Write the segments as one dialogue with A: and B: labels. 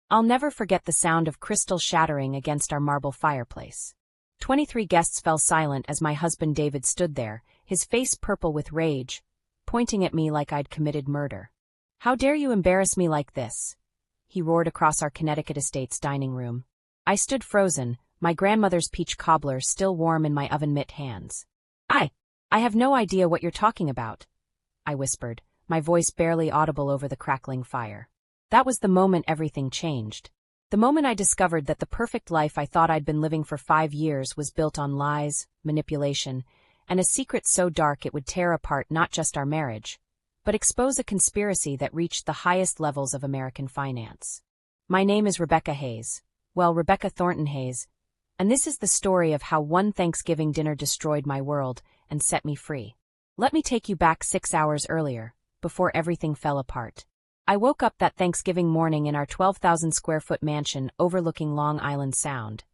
A: I'll never forget the sound of crystal shattering against our marble fireplace. 23 guests fell silent as my husband David stood there, his face purple with rage, pointing at me like I'd committed murder. "How dare you embarrass me like this?" he roared across our Connecticut estate's dining room. I stood frozen, my grandmother's peach cobbler still warm in my oven-mitt hands. I have no idea what you're talking about," I whispered, my voice barely audible over the crackling fire. That was the moment everything changed. The moment I discovered that the perfect life I thought I'd been living for 5 years was built on lies, manipulation, and a secret so dark it would tear apart not just our marriage, but expose a conspiracy that reached the highest levels of American finance. My name is Rebecca Hayes. Well, Rebecca Thornton Hayes, and this is the story of how one Thanksgiving dinner destroyed my world and set me free. Let me take you back 6 hours earlier, before everything fell apart. I woke up that Thanksgiving morning in our 12,000-square-foot mansion overlooking Long Island Sound,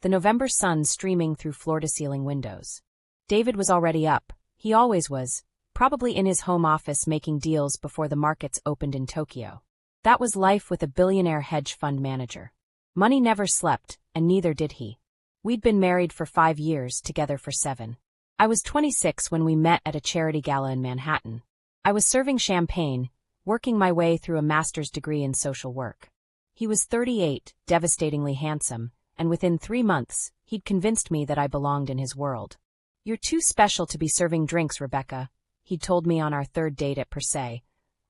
A: the November sun streaming through floor-to-ceiling windows. David was already up. He always was, probably in his home office making deals before the markets opened in Tokyo. That was life with a billionaire hedge fund manager. Money never slept, and neither did he. We'd been married for 5 years, together for 7. I was 26 when we met at a charity gala in Manhattan. I was serving champagne, working my way through a master's degree in social work. He was 38, devastatingly handsome, and within 3 months, he'd convinced me that I belonged in his world. "You're too special to be serving drinks, Rebecca," he'd told me on our 3rd date at Per Se,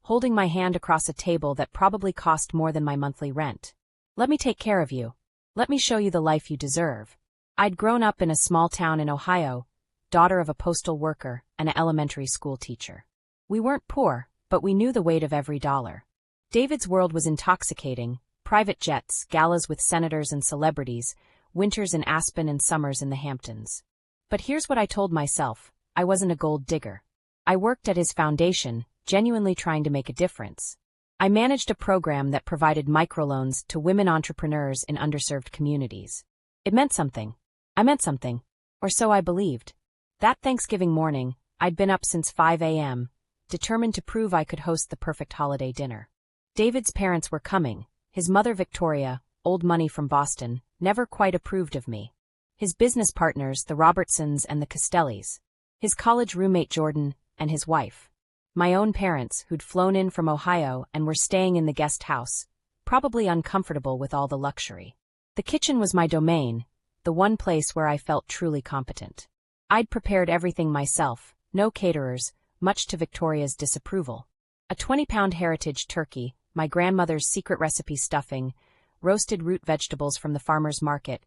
A: holding my hand across a table that probably cost more than my monthly rent. "Let me take care of you. Let me show you the life you deserve." I'd grown up in a small town in Ohio, daughter of a postal worker and an elementary school teacher. We weren't poor, but we knew the weight of every dollar. David's world was intoxicating: private jets, galas with senators and celebrities, winters in Aspen and summers in the Hamptons. But here's what I told myself: I wasn't a gold digger. I worked at his foundation, genuinely trying to make a difference. I managed a program that provided microloans to women entrepreneurs in underserved communities. It meant something. I meant something. Or so I believed. That Thanksgiving morning, I'd been up since 5 a.m., determined to prove I could host the perfect holiday dinner. David's parents were coming. His mother Victoria, old money from Boston, never quite approved of me. His business partners, the Robertsons and the Castellis. His college roommate Jordan, and his wife. My own parents, who'd flown in from Ohio and were staying in the guest house, probably uncomfortable with all the luxury. The kitchen was my domain, the one place where I felt truly competent. I'd prepared everything myself, no caterers, much to Victoria's disapproval. A 20-pound heritage turkey, my grandmother's secret recipe stuffing, roasted root vegetables from the farmer's market,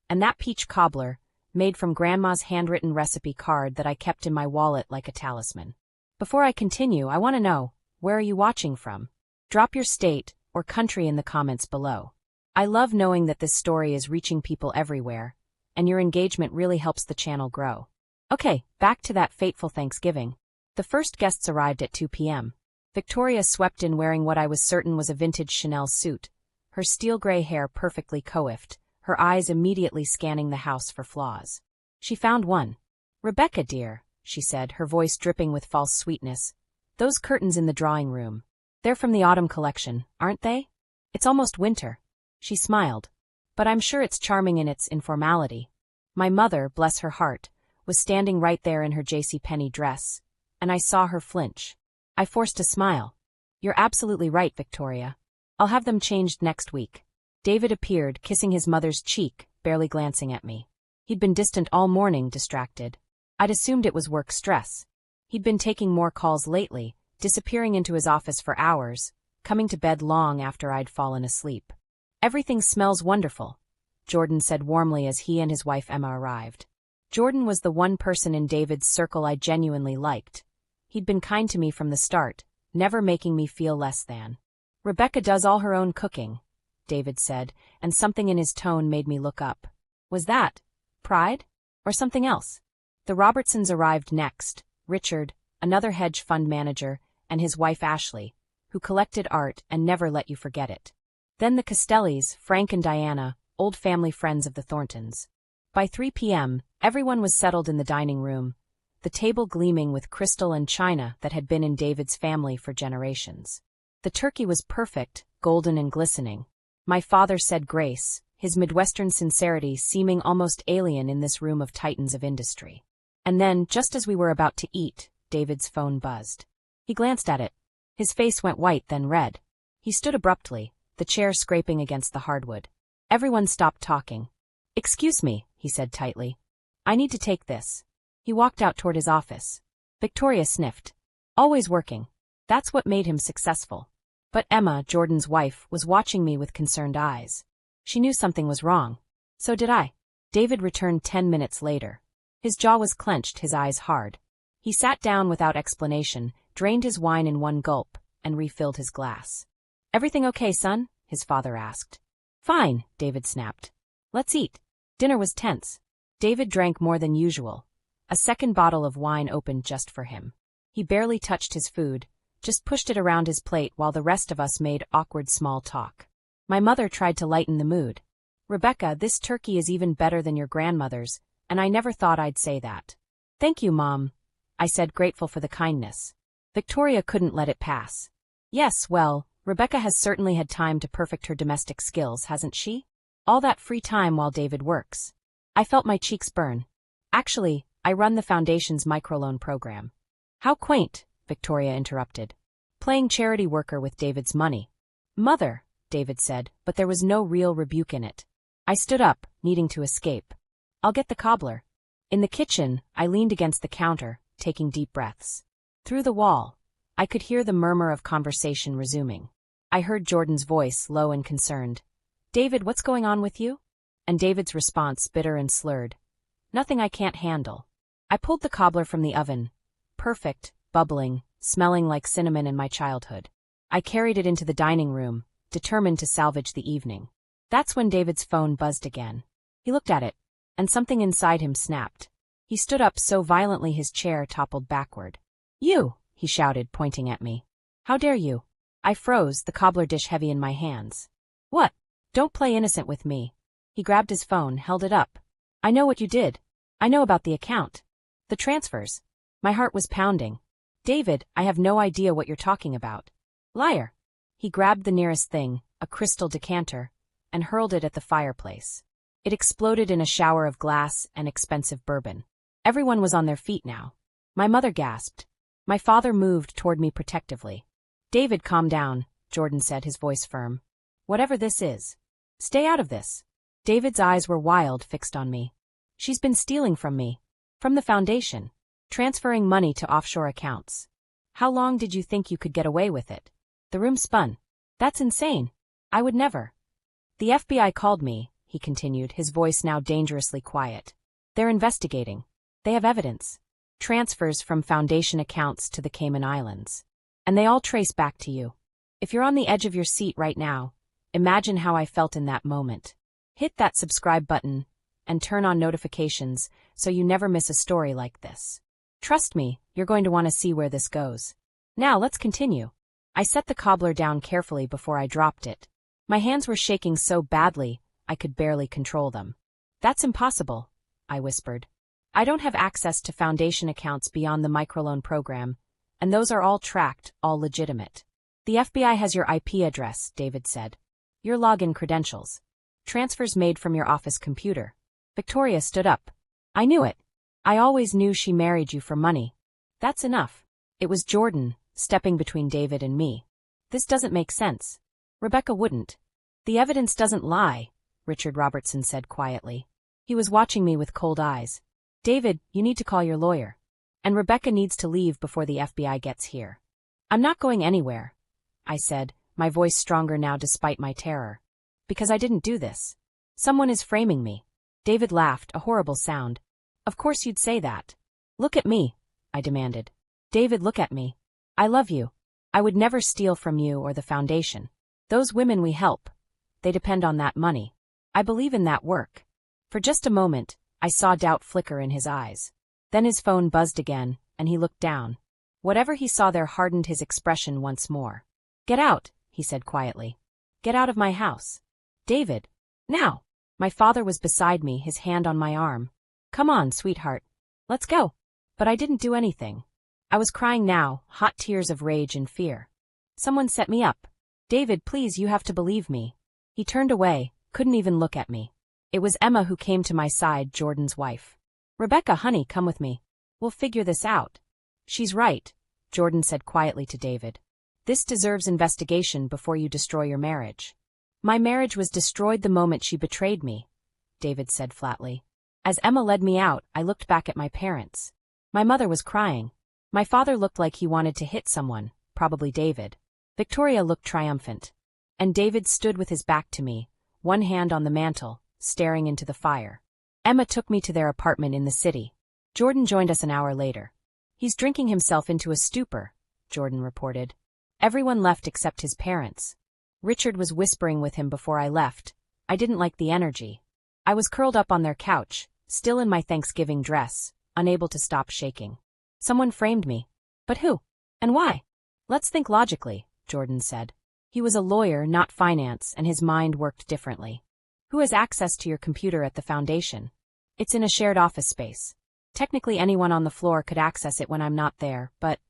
A: and that peach cobbler, made from Grandma's handwritten recipe card that I kept in my wallet like a talisman. Before I continue, I want to know, where are you watching from? Drop your state or country in the comments below. I love knowing that this story is reaching people everywhere, and your engagement really helps the channel grow. Okay, back to that fateful Thanksgiving. The first guests arrived at 2 p.m. Victoria swept in wearing what I was certain was a vintage Chanel suit, her steel gray hair perfectly coiffed, her eyes immediately scanning the house for flaws. She found one. "Rebecca, dear," she said, her voice dripping with false sweetness. "Those curtains in the drawing room. They're from the autumn collection, aren't they? It's almost winter." She smiled. "But I'm sure it's charming in its informality." My mother, bless her heart, was standing right there in her JCPenney dress, and I saw her flinch. I forced a smile. "You're absolutely right, Victoria. I'll have them changed next week." David appeared, kissing his mother's cheek, barely glancing at me. He'd been distant all morning, distracted. I'd assumed it was work stress. He'd been taking more calls lately, disappearing into his office for hours, coming to bed long after I'd fallen asleep. "Everything smells wonderful," Jordan said warmly as he and his wife Emma arrived. Jordan was the one person in David's circle I genuinely liked. He'd been kind to me from the start, never making me feel less than. "Rebecca does all her own cooking," David said, and something in his tone made me look up. Was that pride? Or something else? The Robertsons arrived next, Richard, another hedge fund manager, and his wife Ashley, who collected art and never let you forget it. Then the Castellis, Frank and Diana, old family friends of the Thorntons. By 3 p.m., everyone was settled in the dining room, the table gleaming with crystal and china that had been in David's family for generations. The turkey was perfect, golden and glistening. My father said grace, his Midwestern sincerity seeming almost alien in this room of titans of industry. And then, just as we were about to eat, David's phone buzzed. He glanced at it. His face went white, then red. He stood abruptly, the chair scraping against the hardwood. Everyone stopped talking. "Excuse me," he said tightly. "I need to take this." He walked out toward his office. Victoria sniffed. Always working. That's what made him successful. But Emma, Jordan's wife, was watching me with concerned eyes. She knew something was wrong. So did I. David returned 10 minutes later. His jaw was clenched, his eyes hard. He sat down without explanation, drained his wine in one gulp, and refilled his glass. "Everything okay, son?" his father asked. "Fine," David snapped. "Let's eat." Dinner was tense. David drank more than usual. A second bottle of wine opened just for him. He barely touched his food, just pushed it around his plate while the rest of us made awkward small talk. My mother tried to lighten the mood. "Rebecca, this turkey is even better than your grandmother's, and I never thought I'd say that." "Thank you, Mom," I said, grateful for the kindness. Victoria couldn't let it pass. "Yes, well, Rebecca has certainly had time to perfect her domestic skills, hasn't she? All that free time while David works." I felt my cheeks burn. "Actually, I run the Foundation's microloan program." "How quaint," Victoria interrupted. "Playing charity worker with David's money." "Mother," David said, but there was no real rebuke in it. I stood up, needing to escape. "I'll get the cobbler." In the kitchen, I leaned against the counter, taking deep breaths. Through the wall, I could hear the murmur of conversation resuming. I heard Jordan's voice, low and concerned. "David, what's going on with you?" And David's response, bitter and slurred. "Nothing I can't handle." I pulled the cobbler from the oven. Perfect, bubbling, smelling like cinnamon in my childhood. I carried it into the dining room, determined to salvage the evening. That's when David's phone buzzed again. He looked at it, and something inside him snapped. He stood up so violently his chair toppled backward. "You!" he shouted, pointing at me. "How dare you?" I froze, the cobbler dish heavy in my hands. "What? Don't play innocent with me." He grabbed his phone, held it up. "I know what you did. I know about the account. The transfers." My heart was pounding. "David, I have no idea what you're talking about." "Liar." He grabbed the nearest thing, a crystal decanter, and hurled it at the fireplace. It exploded in a shower of glass and expensive bourbon. Everyone was on their feet now. My mother gasped. My father moved toward me protectively. "David, calm down," Jordan said, his voice firm. "Whatever this is, stay out of this." David's eyes were wild, fixed on me. "She's been stealing from me. From the Foundation. Transferring money to offshore accounts. How long did you think you could get away with it?" The room spun. "That's insane. I would never." "The FBI called me," he continued, his voice now dangerously quiet. "They're investigating. They have evidence. Transfers from Foundation accounts to the Cayman Islands. And they all trace back to you. If you're on the edge of your seat right now, imagine how I felt in that moment. Hit that subscribe button and turn on notifications so you never miss a story like this. Trust me, you're going to want to see where this goes. Now let's continue." I set the cobbler down carefully before I dropped it. My hands were shaking so badly, I could barely control them. "That's impossible," I whispered. "I don't have access to Foundation accounts beyond the microloan program, and those are all tracked, all legitimate." "The FBI has your IP address," David said. "Your login credentials. Transfers made from your office computer." Victoria stood up. "I knew it. I always knew she married you for money." "That's enough." It was Jordan, stepping between David and me. "This doesn't make sense. Rebecca wouldn't." "The evidence doesn't lie," Richard Robertson said quietly. He was watching me with cold eyes. "David, you need to call your lawyer. And Rebecca needs to leave before the FBI gets here." "I'm not going anywhere," I said, my voice stronger now despite my terror. "Because I didn't do this. Someone is framing me." David laughed, a horrible sound. "Of course you'd say that." "Look at me," I demanded. "David, look at me. I love you. I would never steal from you or the Foundation. Those women we help, they depend on that money. I believe in that work." For just a moment, I saw doubt flicker in his eyes. Then his phone buzzed again, and he looked down. Whatever he saw there hardened his expression once more. "Get out," he said quietly. "Get out of my house. David. Now." My father was beside me, his hand on my arm. "Come on, sweetheart. Let's go." But I didn't do anything. I was crying now, hot tears of rage and fear. "Someone set me up. David, please, you have to believe me." He turned away, couldn't even look at me. It was Emma who came to my side, Jordan's wife. "Rebecca, honey, come with me. We'll figure this out." "She's right," Jordan said quietly to David. "This deserves investigation before you destroy your marriage." "My marriage was destroyed the moment she betrayed me," David said flatly. As Emma led me out, I looked back at my parents. My mother was crying. My father looked like he wanted to hit someone, probably David. Victoria looked triumphant. And David stood with his back to me, one hand on the mantel, staring into the fire. Emma took me to their apartment in the city. Jordan joined us an hour later. "He's drinking himself into a stupor," Jordan reported. Everyone left except his parents. Richard was whispering with him before I left. I didn't like the energy. I was curled up on their couch, still in my Thanksgiving dress, unable to stop shaking. Someone framed me. But who? And why? "Let's think logically," Jordan said. He was a lawyer, not finance, and his mind worked differently. "Who has access to your computer at the foundation?" "It's in a shared office space. Technically anyone on the floor could access it when I'm not there, but..."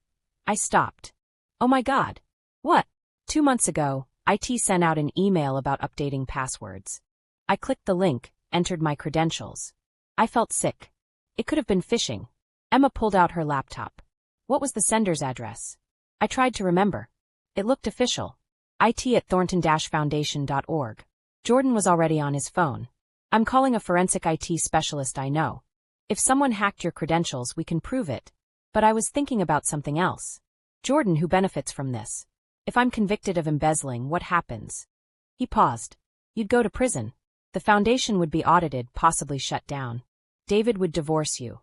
A: I stopped. "Oh my God. What?" 2 months ago, IT sent out an email about updating passwords. I clicked the link, entered my credentials. I felt sick. It could have been phishing. Emma pulled out her laptop. What was the sender's address? I tried to remember. It looked official. IT@thornton-foundation.org. Jordan was already on his phone. "I'm calling a forensic IT specialist I know. If someone hacked your credentials, we can prove it. But I was thinking about something else. Jordan, who benefits from this? If I'm convicted of embezzling, what happens?" He paused. "You'd go to prison. The foundation would be audited, possibly shut down. David would divorce you.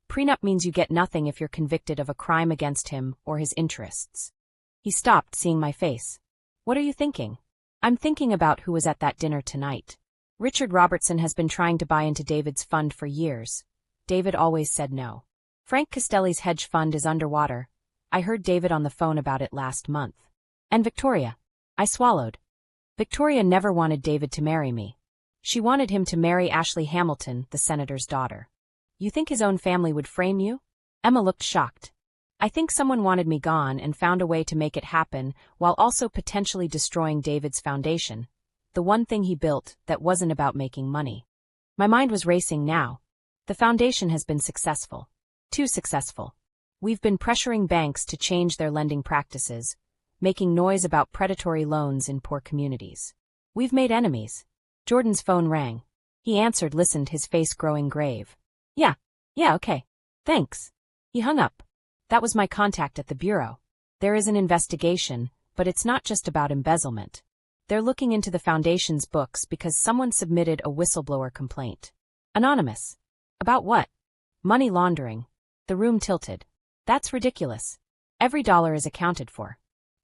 A: Prenup means you get nothing if you're convicted of a crime against him or his interests." He stopped, seeing my face. "What are you thinking?" "I'm thinking about who was at that dinner tonight. Richard Robertson has been trying to buy into David's fund for years. David always said no. Frank Castelli's hedge fund is underwater. I heard David on the phone about it last month. And Victoria." I swallowed. "Victoria never wanted David to marry me. She wanted him to marry Ashley Hamilton, the senator's daughter." "You think his own family would frame you?" Emma looked shocked. "I think someone wanted me gone and found a way to make it happen while also potentially destroying David's foundation, the one thing he built that wasn't about making money." My mind was racing now. The foundation has been successful. Too successful. We've been pressuring banks to change their lending practices, making noise about predatory loans in poor communities. We've made enemies. Jordan's phone rang. He answered, listened, his face growing grave. Yeah, okay. Thanks." He hung up. That was my contact at the bureau. "There is an investigation, but it's not just about embezzlement. They're looking into the foundation's books because someone submitted a whistleblower complaint. Anonymous. About what? Money laundering." The room tilted. "That's ridiculous. Every dollar is accounted for.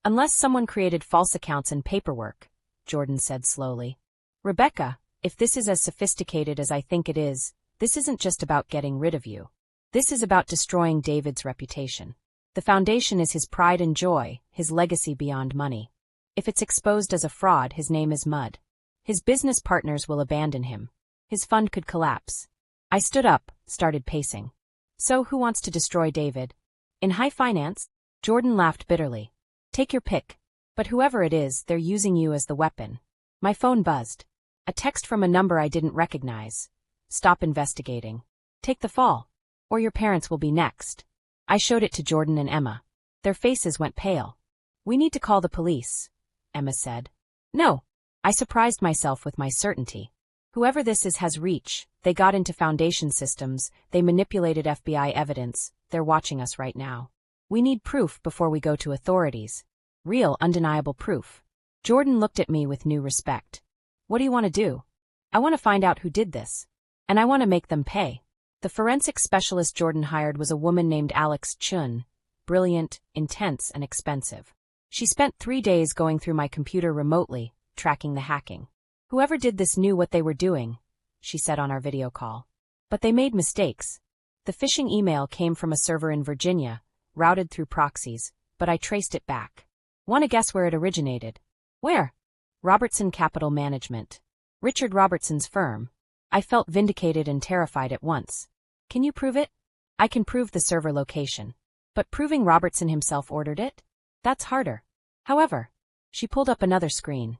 A: Unless someone created false accounts and paperwork," Jordan said slowly. "Rebecca, if this is as sophisticated as I think it is, this isn't just about getting rid of you. This is about destroying David's reputation. The foundation is his pride and joy, his legacy beyond money. If it's exposed as a fraud, his name is mud. His business partners will abandon him. His fund could collapse." I stood up, started pacing. "So who wants to destroy David? In high finance?" Jordan laughed bitterly. "Take your pick. But whoever it is, they're using you as the weapon." My phone buzzed. A text from a number I didn't recognize. "Stop investigating. Take the fall. Or your parents will be next." I showed it to Jordan and Emma. Their faces went pale. "We need to call the police," Emma said. "No." I surprised myself with my certainty. "Whoever this is has reach. They got into foundation systems, they manipulated FBI evidence, they're watching us right now. We need proof before we go to authorities. Real, undeniable proof." Jordan looked at me with new respect. "What do you want to do?" "I want to find out who did this. And I want to make them pay." The forensic specialist Jordan hired was a woman named Alex Chun, brilliant, intense, and expensive. She spent 3 days going through my computer remotely, tracking the hacking. "Whoever did this knew what they were doing," she said on our video call. "But they made mistakes. The phishing email came from a server in Virginia, routed through proxies, but I traced it back. Want to guess where it originated?" "Where?" "Robertson Capital Management. Richard Robertson's firm." I felt vindicated and terrified at once. "Can you prove it?" "I can prove the server location. But proving Robertson himself ordered it? That's harder. However." She pulled up another screen.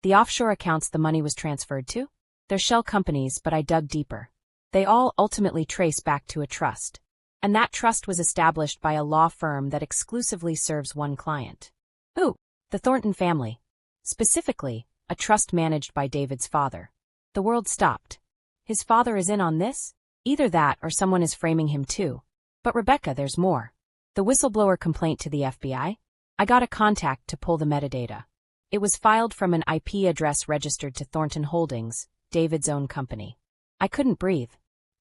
A: The offshore accounts the money was transferred to? They're shell companies, but I dug deeper. They all ultimately trace back to a trust. And that trust was established by a law firm that exclusively serves one client. Who? The Thornton family. Specifically, a trust managed by David's father. The world stopped. His father is in on this? Either that or someone is framing him too. But Rebecca, there's more. The whistleblower complaint to the FBI? I got a contact to pull the metadata. It was filed from an IP address registered to Thornton Holdings, David's own company. I couldn't breathe.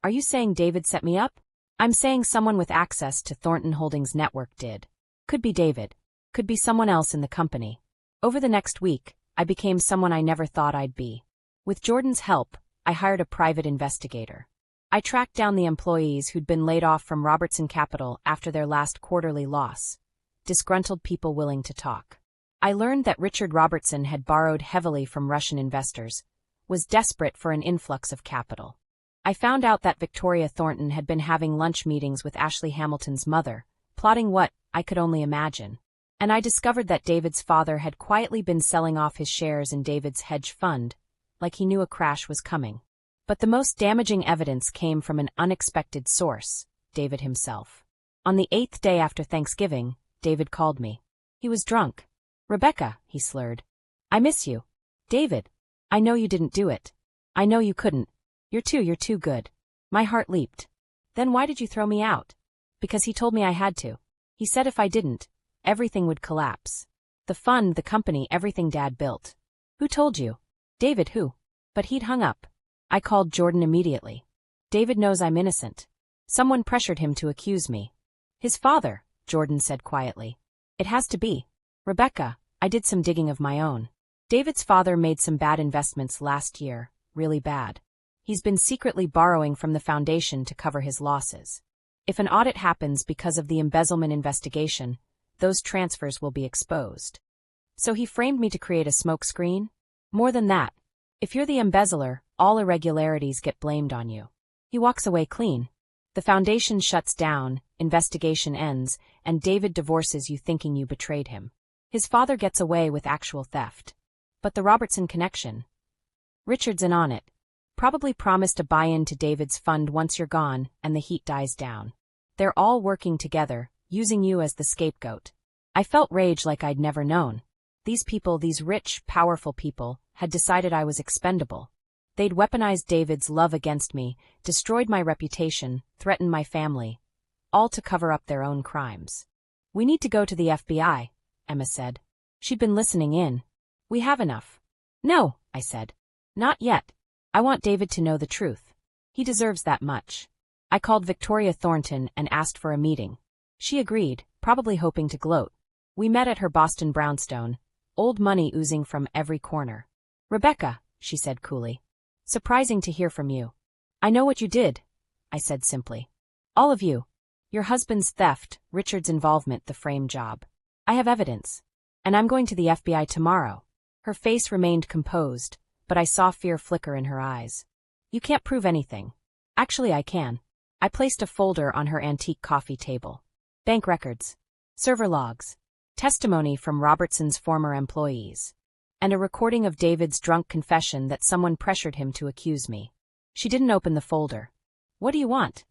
A: Are you saying David set me up? I'm saying someone with access to Thornton Holdings network did. Could be David. Could be someone else in the company. Over the next week, I became someone I never thought I'd be. With Jordan's help, I hired a private investigator. I tracked down the employees who'd been laid off from Robertson Capital after their last quarterly loss. Disgruntled people willing to talk. I learned that Richard Robertson had borrowed heavily from Russian investors, was desperate for an influx of capital. I found out that Victoria Thornton had been having lunch meetings with Ashley Hamilton's mother, plotting what I could only imagine. And I discovered that David's father had quietly been selling off his shares in David's hedge fund, like he knew a crash was coming. But the most damaging evidence came from an unexpected source, David himself. On the 8th day after Thanksgiving, David called me. He was drunk. "Rebecca," he slurred. "I miss you." "David, I know you didn't do it. I know you couldn't. You're too good." My heart leaped. "Then why did you throw me out?" "Because he told me I had to. He said if I didn't, everything would collapse. The fund, the company, everything Dad built." "Who told you?" "David, who?" But he'd hung up. I called Jordan immediately. "David knows I'm innocent. Someone pressured him to accuse me." "His father," Jordan said quietly. "It has to be. Rebecca, I did some digging of my own. David's father made some bad investments last year, really bad. He's been secretly borrowing from the foundation to cover his losses. If an audit happens because of the embezzlement investigation, those transfers will be exposed. So he framed me to create a smokescreen? More than that. If you're the embezzler, all irregularities get blamed on you. He walks away clean. The foundation shuts down, investigation ends, and David divorces you thinking you betrayed him. His father gets away with actual theft. But the Robertson connection? Richard's in on it. Probably promised a buy-in to David's fund once you're gone and the heat dies down. They're all working together, using you as the scapegoat. I felt rage like I'd never known. These people, these rich, powerful people, had decided I was expendable. They'd weaponized David's love against me, destroyed my reputation, threatened my family, all to cover up their own crimes. "We need to go to the FBI," Emma said. She'd been listening in. "We have enough." "No," I said. "Not yet. I want David to know the truth. He deserves that much." I called Victoria Thornton and asked for a meeting. She agreed, probably hoping to gloat. We met at her Boston brownstone, old money oozing from every corner. "Rebecca," she said coolly. "Surprising to hear from you." "I know what you did," I said simply. "All of you. Your husband's theft, Richard's involvement, the frame job. I have evidence. And I'm going to the FBI tomorrow." Her face remained composed, but I saw fear flicker in her eyes. "You can't prove anything." "Actually, I can." I placed a folder on her antique coffee table. Bank records. Server logs. Testimony from Robertson's former employees. And a recording of David's drunk confession that someone pressured him to accuse me. She didn't open the folder. "What do you want?"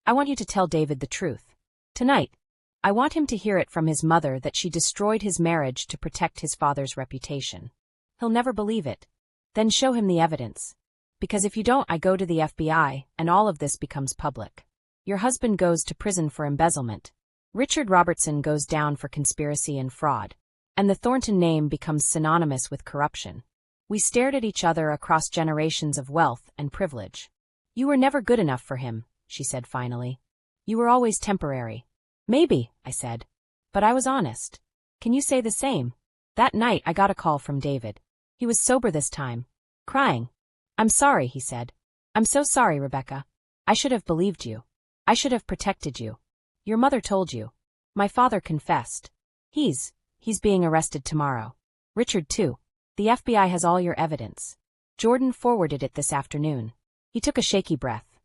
A: "I want you to tell David the truth. Tonight. I want him to hear it from his mother that she destroyed his marriage to protect his father's reputation. He'll never believe it. Then show him the evidence. Because if you don't, I go to the FBI, and all of this becomes public. Your husband goes to prison for embezzlement. Richard Robertson goes down for conspiracy and fraud. And the Thornton name becomes synonymous with corruption." We stared at each other across generations of wealth and privilege. "You were never good enough for him," she said finally. "You were always temporary." "Maybe," I said. "But I was honest. Can you say the same?" That night I got a call from David. He was sober this time. Crying. "I'm sorry," he said. "I'm so sorry, Rebecca. I should have believed you. I should have protected you. Your mother told you. My father confessed. He's being arrested tomorrow. Richard too. The FBI has all your evidence. Jordan forwarded it this afternoon." He took a shaky breath.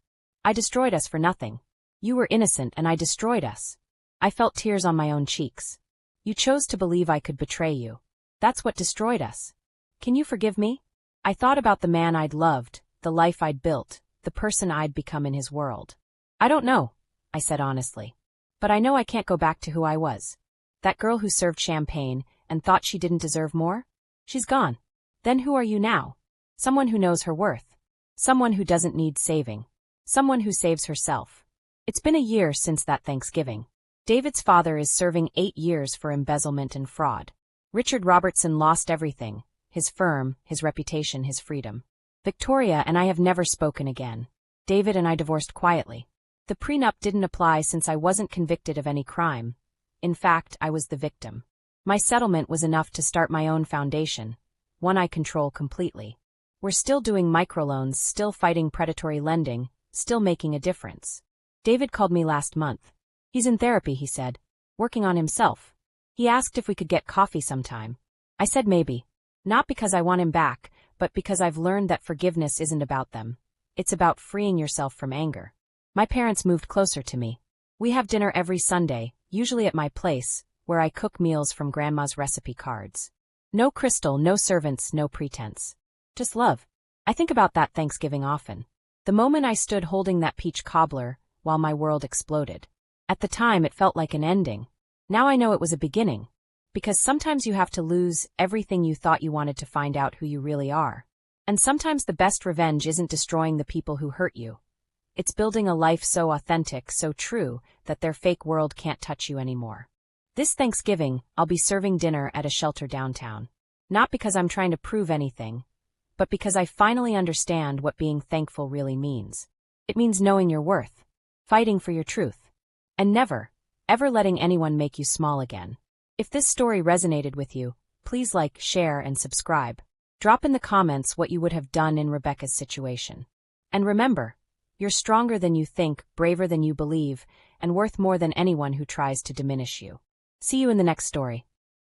A: "I destroyed us for nothing. You were innocent and I destroyed us." I felt tears on my own cheeks. "You chose to believe I could betray you. That's what destroyed us." Can you forgive me? I thought about the man I'd loved, the life I'd built, the person I'd become in his world. I don't know, I said honestly. But I know I can't go back to who I was. That girl who served champagne and thought she didn't deserve more? She's gone. Then who are you now? Someone who knows her worth. Someone who doesn't need saving. Someone who saves herself. It's been a year since that Thanksgiving. David's father is serving 8 years for embezzlement and fraud. Richard Robertson lost everything: his firm, his reputation, his freedom. Victoria and I have never spoken again. David and I divorced quietly. The prenup didn't apply since I wasn't convicted of any crime. In fact, I was the victim. My settlement was enough to start my own foundation, one I control completely. We're still doing microloans, still fighting predatory lending, still making a difference. David called me last month. He's in therapy, he said, working on himself. He asked if we could get coffee sometime. I said maybe. Not because I want him back, but because I've learned that forgiveness isn't about them. It's about freeing yourself from anger. My parents moved closer to me. We have dinner every Sunday, usually at my place, where I cook meals from Grandma's recipe cards. No crystal, no servants, no pretense. Just love. I think about that Thanksgiving often. The moment I stood holding that peach cobbler, while my world exploded. At the time it felt like an ending. Now I know it was a beginning. Because sometimes you have to lose everything you thought you wanted to find out who you really are. And sometimes the best revenge isn't destroying the people who hurt you. It's building a life so authentic, so true, that their fake world can't touch you anymore. This Thanksgiving, I'll be serving dinner at a shelter downtown. Not because I'm trying to prove anything, but because I finally understand what being thankful really means. It means knowing your worth, fighting for your truth, and never, ever letting anyone make you small again. If this story resonated with you, please like, share, and subscribe. Drop in the comments what you would have done in Rebecca's situation. And remember, you're stronger than you think, braver than you believe, and worth more than anyone who tries to diminish you. See you in the next story.